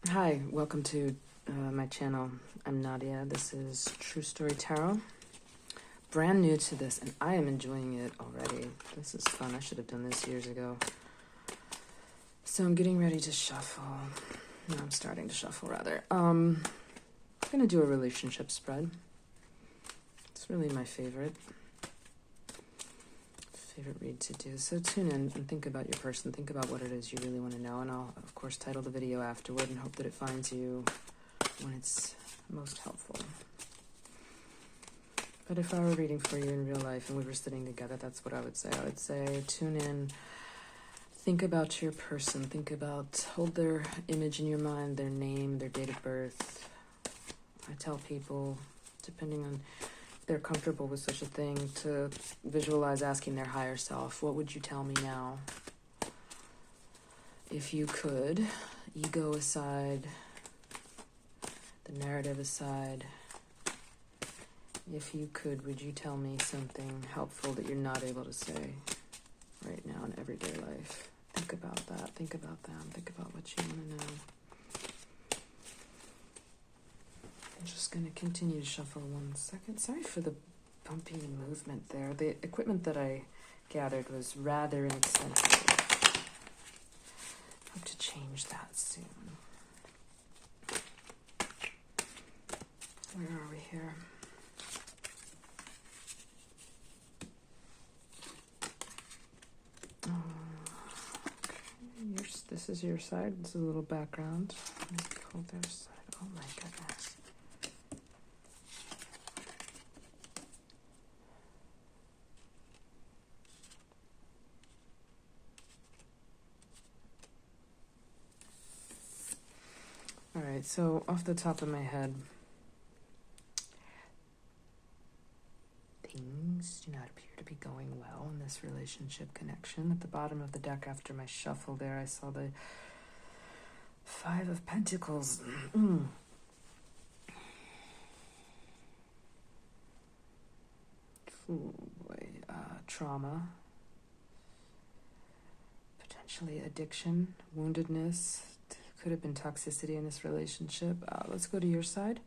Hi, welcome to my channel. I'm Nadia. This is True Story Tarot. Brand new to this, and I am enjoying it already. This is fun. I should have done this years ago. So I'm getting ready to shuffle. No, I'm starting to shuffle, rather. I'm going to do a relationship spread. It's really my favorite read to do. So tune in and think about your person. Think about what it is you really want to know. And I'll, of course, title the video afterward and hope that it finds you when it's most helpful. But if I were reading for you in real life and we were sitting together, that's what I would say. I would say tune in. Think about your person. Think about, hold their image in your mind, their name, their date of birth. I tell people, depending on if they're comfortable with such a thing, to visualize asking their higher self, what would you tell me now? If you could, ego aside, the narrative aside, if you could, would you tell me something helpful that you're not able to say right now in everyday life? Think about that. Think about them. Think about what you want to know. I'm just going to continue to shuffle 1 second. Sorry for the bumpy movement there. The equipment that I gathered was rather inexpensive. Hope to change that soon. Where are we here? This is your side. This is a little background. Let me pull their side. Oh my goodness. All right, so off the top of my head, things do not appear to be going well in this relationship connection. At the bottom of the deck after my shuffle there, I saw the 5 of Pentacles. Oh boy, trauma, potentially addiction, woundedness. Could have been toxicity in this relationship. Let's go to your side.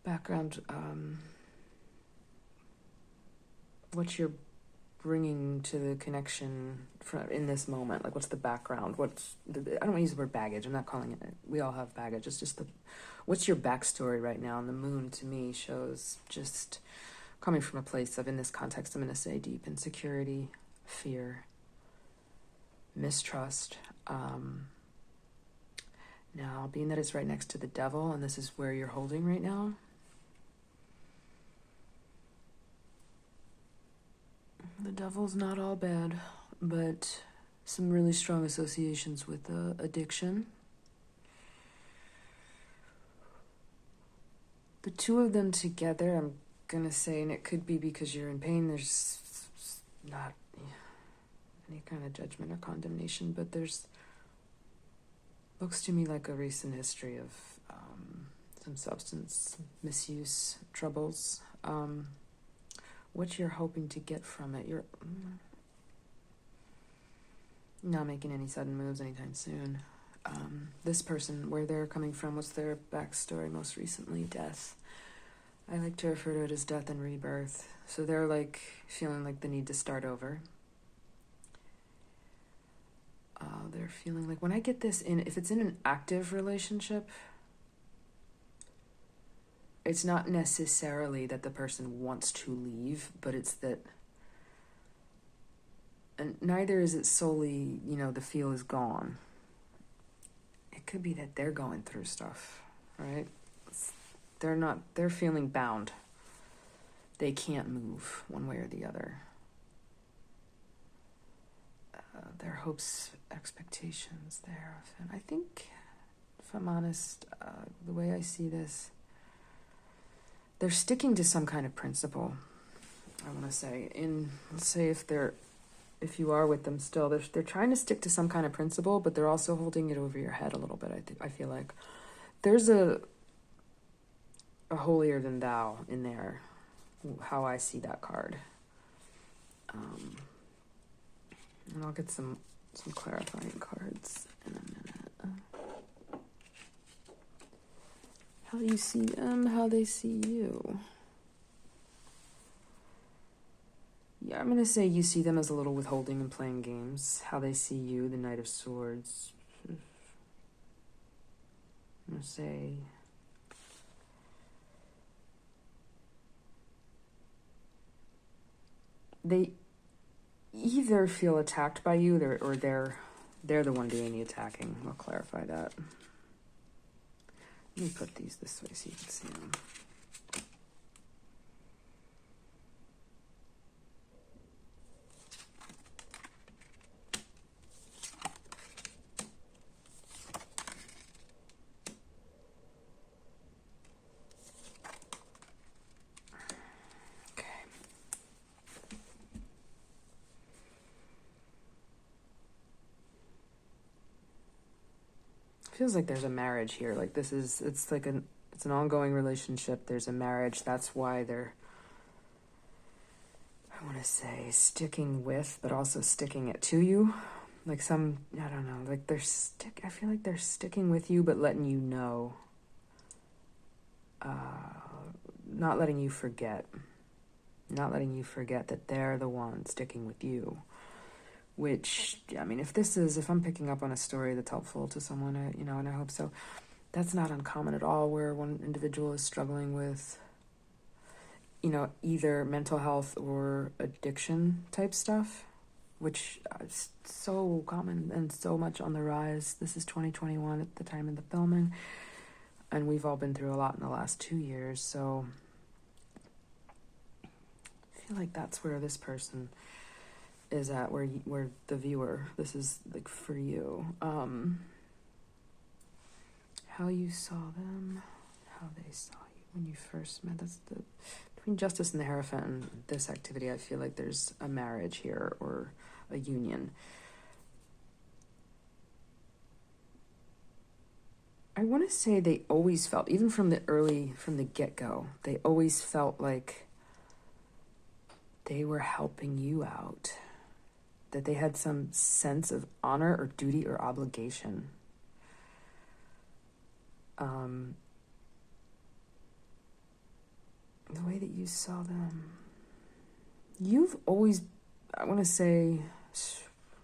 Background, what you're bringing to the connection in this moment. Like, what's the background? I don't want to use the word baggage. I'm not calling it. We all have baggage. It's just what's your backstory right now? And the moon, to me, shows just coming from a place of, in this context, I'm going to say deep insecurity, fear, mistrust. Now, being that it's right next to the devil, and this is where you're holding right now, the devil's not all bad, but some really strong associations with addiction. The 2 of them together, I'm going to say, and it could be because you're in pain, there's not any kind of judgment or condemnation, but looks to me like a recent history of some substance misuse troubles. What you're hoping to get from it. You're not making any sudden moves anytime soon. This person, where they're coming from, what's their backstory most recently? Death. I like to refer to it as death and rebirth. So they're like feeling like the need to start over. They're feeling like, when I get this in, if it's in an active relationship, it's not necessarily that the person wants to leave, but it's that, and neither is it solely, the feel is gone. It could be that they're going through stuff, right? They're feeling bound. They can't move one way or the other. Their hopes, expectations there. And I think, if I'm honest, the way I see this, they're sticking to some kind of principle. I want to say, let's say if you are with them still, they're trying to stick to some kind of principle, but they're also holding it over your head a little bit. I feel like there's a holier than thou in there. How I see that card. And I'll get some clarifying cards in a minute. you see them, how they see you. Yeah, I'm going to say you see them as a little withholding and playing games. How they see you, the Knight of Swords. I'm going to say... they either feel attacked by you or they're the one doing the attacking. I'll clarify that. Let me put these this way so you can see them. Feels like there's a marriage here. Like it's an ongoing relationship. There's a marriage. That's why they're, I want to say, sticking with, but also sticking it to you. Like I don't know, like I feel like they're sticking with you, but letting you know, not letting you forget that they're the one sticking with you. Which, I mean, if I'm picking up on a story that's helpful to someone, and I hope so, that's not uncommon at all, where one individual is struggling with, either mental health or addiction type stuff, which is so common and so much on the rise. This is 2021 at the time of the filming, and we've all been through a lot in the last 2 years, so I feel like that's where this person is at, where the viewer, this is like for you. How you saw them, how they saw you when you first met. That's between Justice and the Hierophant and this activity. I feel like there's a marriage here or a union. I want to say they always felt, even from the get-go, they always felt like they were helping you out. That they had some sense of honor or duty or obligation. The way that you saw them. You've always, I want to say,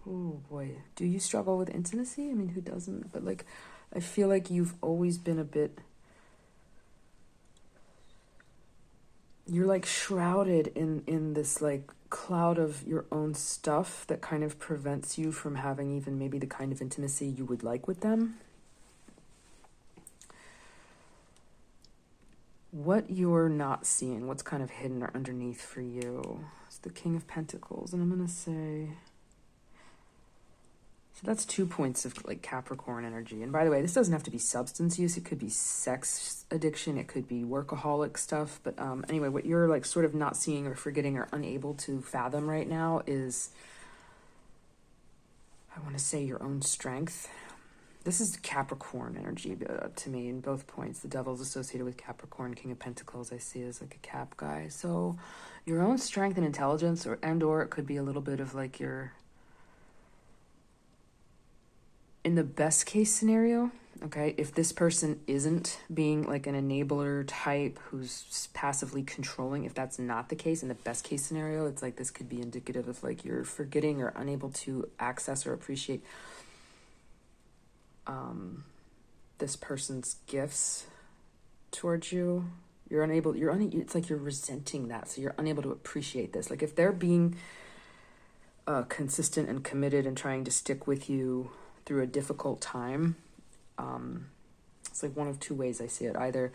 oh boy, do you struggle with intimacy? I mean, who doesn't? But like, I feel like you've always been a bit, you're like shrouded in this like cloud of your own stuff that kind of prevents you from having even maybe the kind of intimacy you would like with them. What you're not seeing, what's kind of hidden or underneath for you, is the King of Pentacles. And I'm going to say, so that's 2 points of like Capricorn energy. And by the way, this doesn't have to be substance use. It could be sex addiction. It could be workaholic stuff. But anyway, what you're like sort of not seeing or forgetting or unable to fathom right now is, I want to say, your own strength. This is Capricorn energy to me in both points. The Devil's associated with Capricorn. King of Pentacles I see as like a Cap guy. So your own strength and intelligence, or it could be a little bit of like your, in the best case scenario, okay, if this person isn't being like an enabler type who's passively controlling, if that's not the case, in the best case scenario, it's like this could be indicative of like you're forgetting or unable to access or appreciate this person's gifts towards you. It's like you're resenting that, so you're unable to appreciate this. Like if they're being consistent and committed and trying to stick with you through a difficult time, it's like one of 2 ways I see it. Either,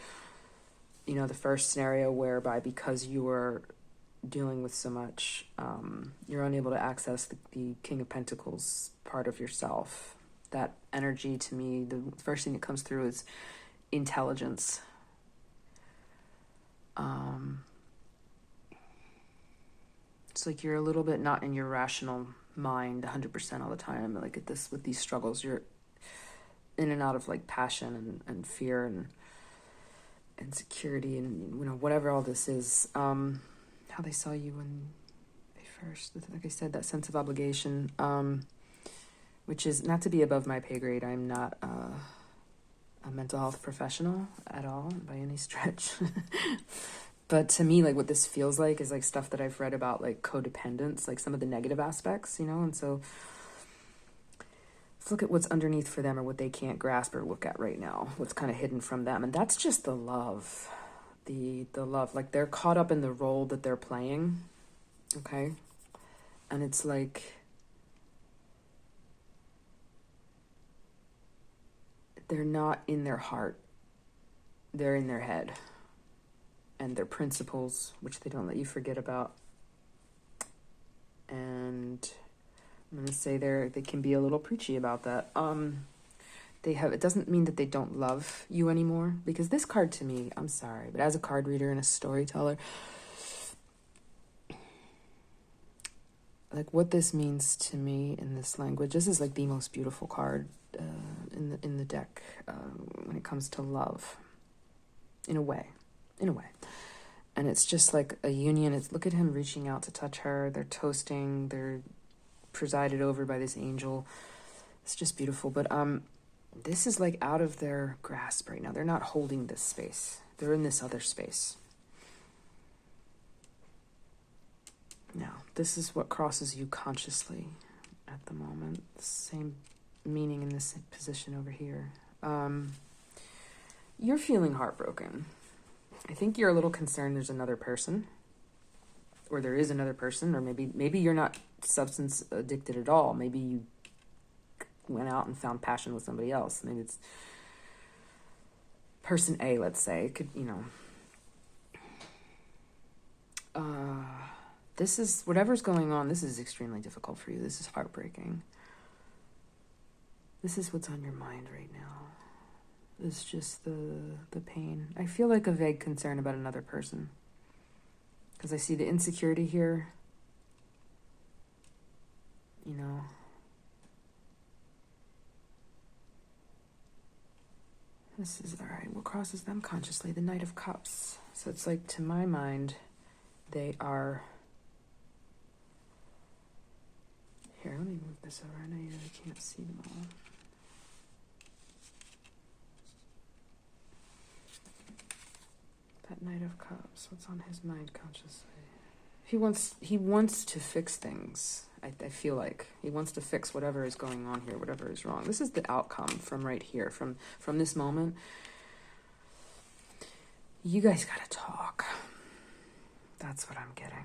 the first scenario whereby because you are dealing with so much, you're unable to access the King of Pentacles part of yourself. That energy, to me, the first thing that comes through is intelligence. It's like you're a little bit not in your rational mind 100% all the time. Like with these struggles, you're in and out of like passion and fear and insecurity and whatever all this is. How they saw you when they first, like I said, that sense of obligation, which is not to be above my pay grade. I'm not a mental health professional at all by any stretch. But to me, like what this feels like is like stuff that I've read about like codependence, like some of the negative aspects, you know? And so let's look at what's underneath for them or what they can't grasp or look at right now, what's kind of hidden from them. And that's just the love, the love. Like they're caught up in the role that they're playing, okay? And it's like they're not in their heart. They're in their head. And their principles, which they don't let you forget about. And I'm going to say they can be a little preachy about that. It doesn't mean that they don't love you anymore, because this card to me, I'm sorry, but as a card reader and a storyteller, like what this means to me in this language, this is like the most beautiful card in the deck when it comes to love, in a way. And it's just like a union. Look at him reaching out to touch her. They're toasting. They're presided over by this angel. It's just beautiful. But this is like out of their grasp right now. They're not holding this space. They're in this other space. Now, this is what crosses you consciously at the moment. Same meaning in this position over here. You're feeling heartbroken. I think you're a little concerned there's another person, or there is another person, or maybe you're not substance addicted at all. Maybe you went out and found passion with somebody else. Maybe it's person A, let's say. It could, this is, whatever's going on, this is extremely difficult for you. This is heartbreaking. This is what's on your mind right now. It's just the pain. I feel like a vague concern about another person, because I see the insecurity here. This is all right. What crosses them consciously? The Knight of Cups. So it's like, to my mind, they are. Here, let me move this over. I know you really can't see them all. That Knight of Cups, what's on his mind consciously? He wants to fix things. I feel like he wants to fix whatever is going on here, whatever is wrong. This is the outcome from right here, from this moment. You guys gotta talk. That's what I'm getting.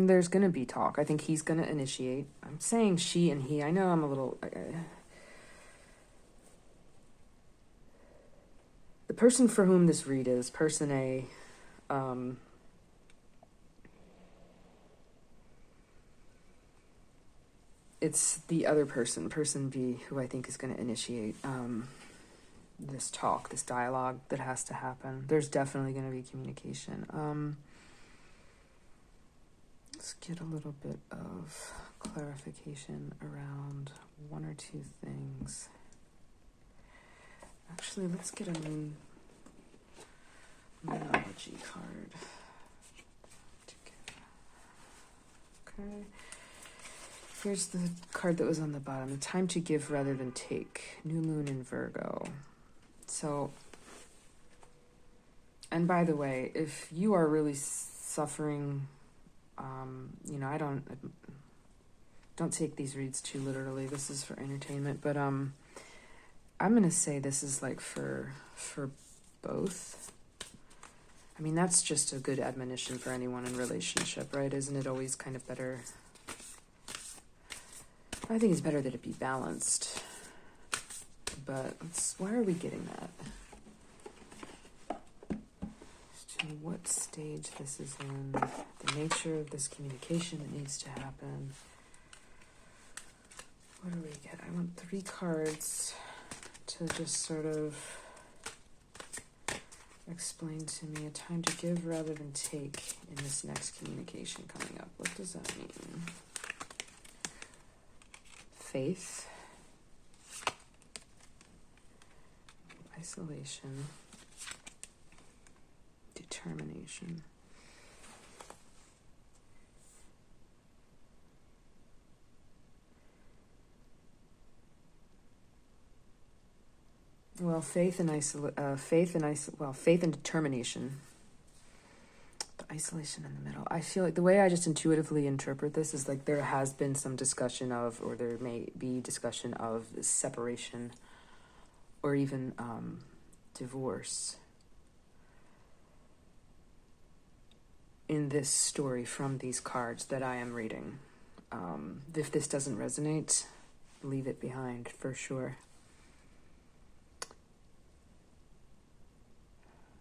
There's gonna be talk. I think he's gonna initiate. I'm saying she and he. I know I'm a little. The person for whom this read is, person A, it's the other person, person B, who I think is going to initiate this talk, this dialogue that has to happen. There's definitely going to be communication. Let's get a little bit of clarification around one or two things. Actually, let's get a Moonology card. Okay. Here's the card that was on the bottom. The time to give rather than take. New moon in Virgo. So, and by the way, if you are really suffering, I don't take these reads too literally. This is for entertainment, but I'm gonna say this is like for both. I mean, that's just a good admonition for anyone in relationship, right? Isn't it always kind of better? I think it's better that it be balanced. But why are we getting that? As to what stage this is in, the nature of this communication that needs to happen. What do we get? I want 3 cards to just sort of explain to me a time to give rather than take in this next communication coming up. What does that mean? Faith, isolation, determination. Well, faith and determination. The isolation in the middle. I feel like the way I just intuitively interpret this is like there has been some discussion of, or there may be discussion of separation, or even divorce in this story from these cards that I am reading. If this doesn't resonate, leave it behind for sure.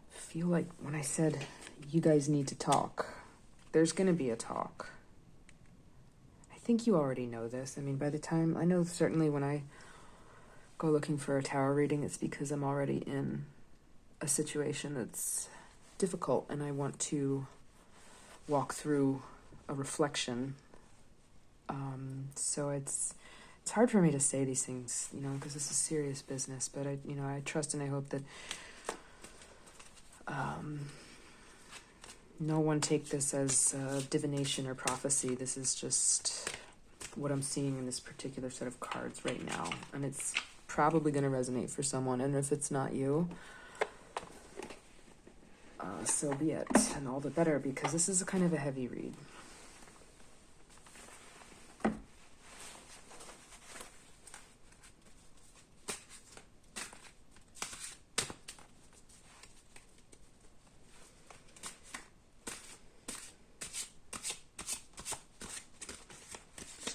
Feel like when I said you guys need to talk, there's going to be a talk. I think you already know this. I mean, by the time, I know certainly when I go looking for a tarot reading, it's because I'm already in a situation that's difficult and I want to walk through a reflection. So it's hard for me to say these things, because this is serious business, but I trust and I hope that no one take this as divination or prophecy. This is just what I'm seeing in this particular set of cards right now. And it's probably going to resonate for someone. And if it's not you, so be it. And all the better, because this is a kind of a heavy read.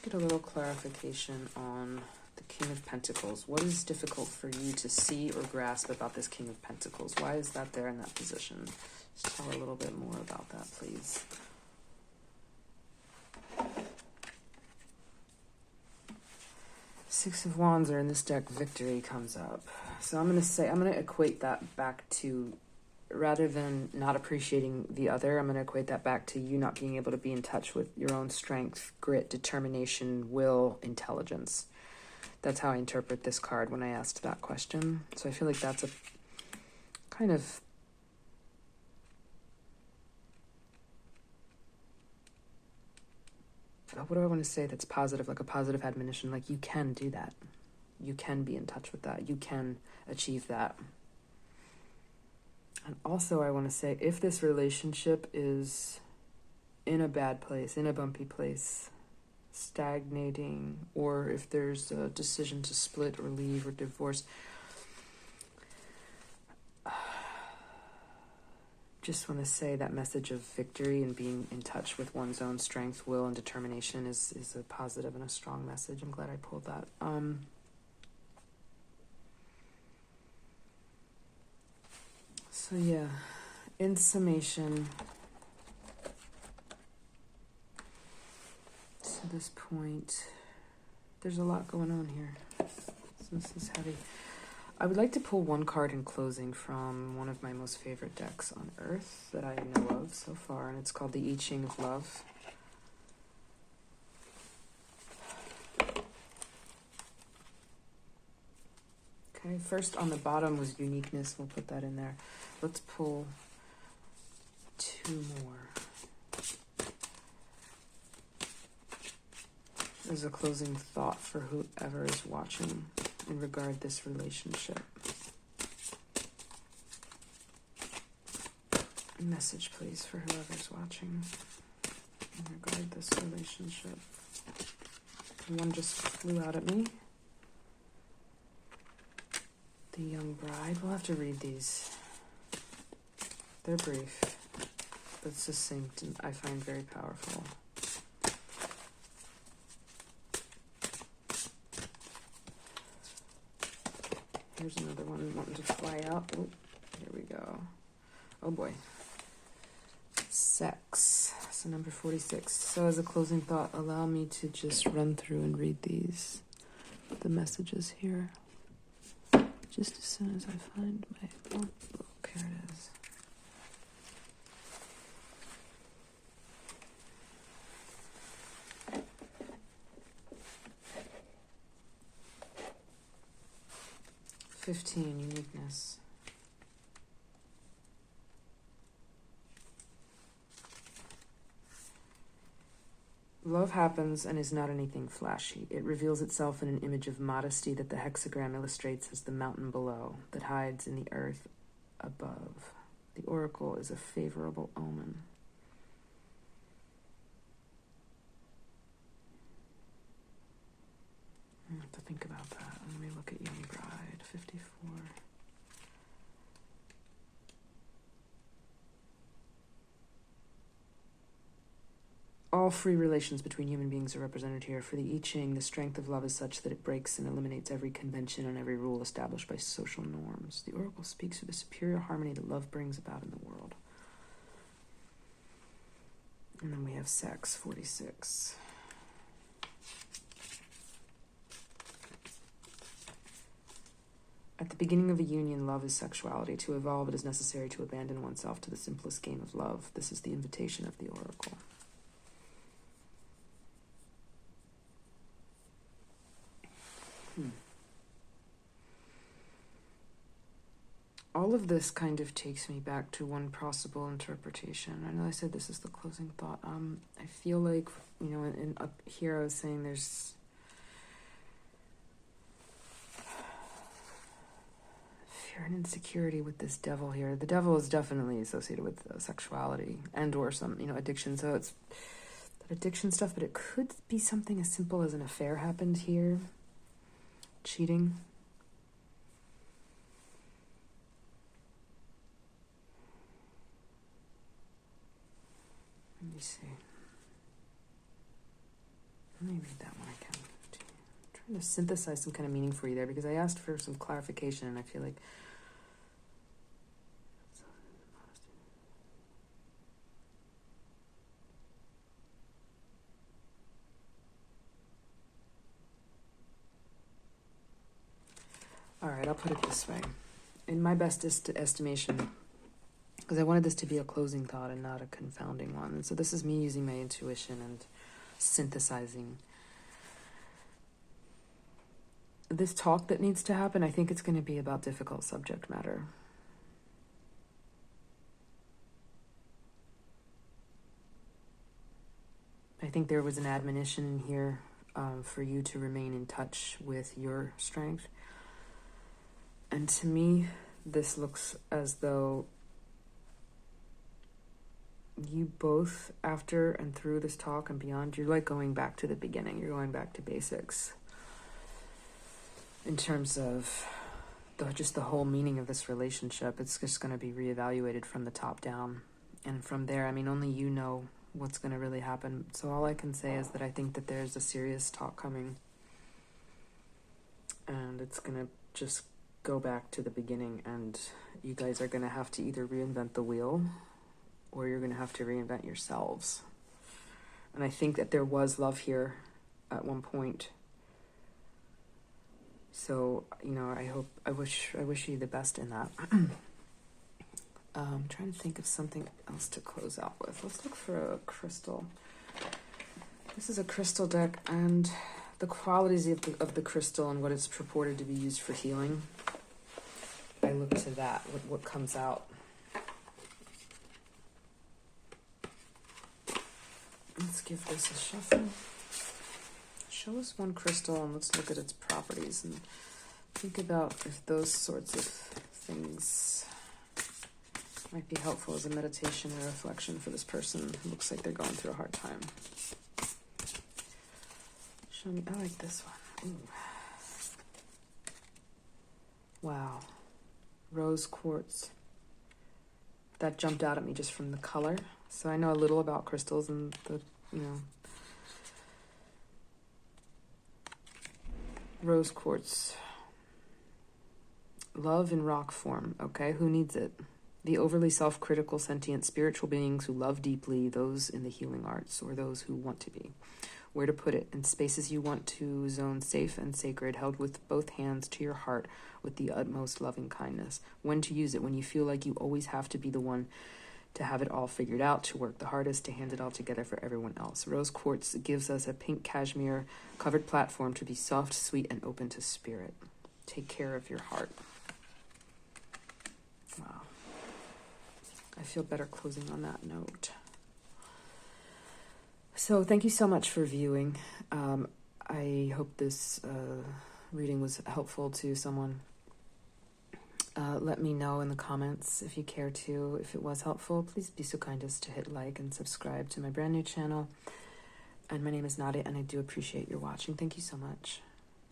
Get a little clarification on the King of Pentacles. What is difficult for you to see or grasp about this King of Pentacles? Why is that there in that position? Just tell a little bit more about that, please. Six of Wands are in this deck. Victory comes up. So I'm going to equate that back to, rather than not appreciating the other, I'm going to equate that back to you not being able to be in touch with your own strength, grit, determination, will, intelligence. That's how I interpret this card when I asked that question. So I feel like that's a kind of what do I want to say that's positive, like a positive admonition, like you can do that. You can be in touch with that. You can achieve that. And also I want to say, if this relationship is in a bad place, in a bumpy place, stagnating, or if there's a decision to split or leave or divorce, just want to say that message of victory and being in touch with one's own strength, will, and determination is a positive and a strong message. I'm glad I pulled that. So yeah, in summation, to this point, there's a lot going on here. So this is heavy. I would like to pull one card in closing from one of my most favorite decks on earth that I know of so far, and it's called the I Ching of Love. Okay, first on the bottom was uniqueness. We'll put that in there. Let's pull two more. As a closing thought for whoever is watching in regard this relationship. A message, please, for whoever's watching in regard this relationship. One just flew out at me. The Young Bride. We'll have to read these. They're brief, but succinct, and I find very powerful. Here's another one wanting to fly out. Oh, here we go. Oh boy. Sex. So number 46. So as a closing thought, allow me to just run through and read these, the messages here. Just as soon as I find my... Oh, here it is. Uniqueness. Love happens and is not anything flashy. It reveals itself in an image of modesty that the hexagram illustrates as the mountain below, that hides in the earth above. The oracle is a favorable omen. I have to think about that. Let me look at Young Bride, 54. All free relations between human beings are represented here. For the I Ching, the strength of love is such that it breaks and eliminates every convention and every rule established by social norms. The oracle speaks of the superior harmony that love brings about in the world. And then we have sex, 46. At the beginning of a union, love is sexuality. To evolve, it is necessary to abandon oneself to the simplest game of love. This is the invitation of the oracle. All of this kind of takes me back to one possible interpretation. I know I said this is the closing thought. I feel like, in up here I was saying there's fear and insecurity with this devil here. The devil is definitely associated with sexuality and or some, addiction. So it's that addiction stuff, but it could be something as simple as an affair happened here. Cheating. Let me see. Let me read that one again. I'm trying to synthesize some kind of meaning for you there because I asked for some clarification and I feel like all right, I'll put it this way. In my best estimation, because I wanted this to be a closing thought and not a confounding one. And so this is me using my intuition and synthesizing. This talk that needs to happen, I think it's going to be about difficult subject matter. I think there was an admonition in here for you to remain in touch with your strength. And to me, this looks as though you both, after and through this talk and beyond, you're like going back to the beginning. You're going back to basics in terms of just the whole meaning of this relationship. It's just going to be reevaluated from the top down. And from there, only you know what's going to really happen. So all I can say is that I think that there's a serious talk coming. And it's going to just go back to the beginning. And you guys are going to have to either reinvent the wheel or you're going to have to reinvent yourselves. And I think that there was love here at one point. So, I wish you the best in that. I'm trying to think of something else to close out with. Let's look for a crystal. This is a crystal deck, and the qualities of the crystal and what it's purported to be used for healing. I look to that, what comes out. Let's give this a shuffle. Show us one crystal and let's look at its properties and think about if those sorts of things might be helpful as a meditation or reflection for this person who looks like they're going through a hard time. Show me, I like this one. Ooh. Wow. Rose quartz. That jumped out at me just from the color. So I know a little about crystals and the, rose quartz. Love in rock form, okay? Who needs it? The overly self-critical, sentient, spiritual beings who love deeply, those in the healing arts, or those who want to be. Where to put it? In spaces you want to zone safe and sacred, held with both hands to your heart with the utmost loving kindness. When to use it? When you feel like you always have to be the one to have it all figured out, to work the hardest, to hand it all together for everyone else. Rose quartz gives us a pink cashmere covered platform to be soft, sweet, and open to spirit. Take care of your heart. Wow. I feel better closing on that note. So thank you so much for viewing. I hope this reading was helpful to someone. Let me know in the comments if you care to. If it was helpful, please be so kind as to hit like and subscribe to my brand new channel. And my name is Nadia, and I do appreciate your watching. Thank you so much.